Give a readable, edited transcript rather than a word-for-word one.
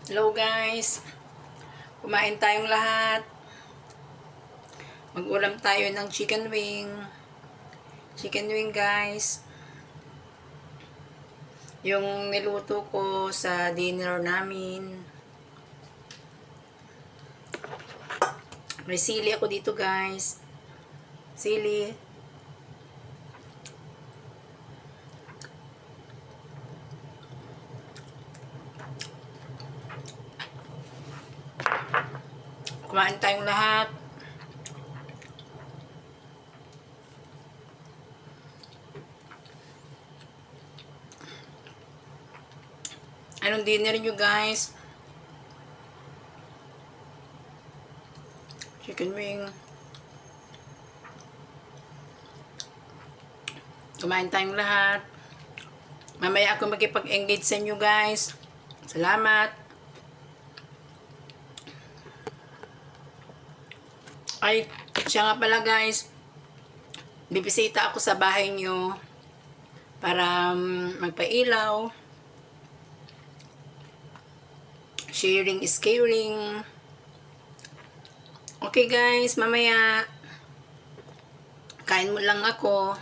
Hello guys, kumain tayong lahat. Mag-ulam tayo ng chicken wing. Chicken wing guys. Yung niluto ko sa dinner namin. May sili ako dito guys. Sili. Kumain tayong lahat. Anong dinner nyo guys? Chicken wing. Kumain tayong lahat. Mamaya ako makipag-engage sa inyo guys. Salamat. Ay, siya nga pala guys. Bibisita ako sa bahay nyo para magpailaw. Sharing is caring. Okay guys, mamaya kain mo lang ako.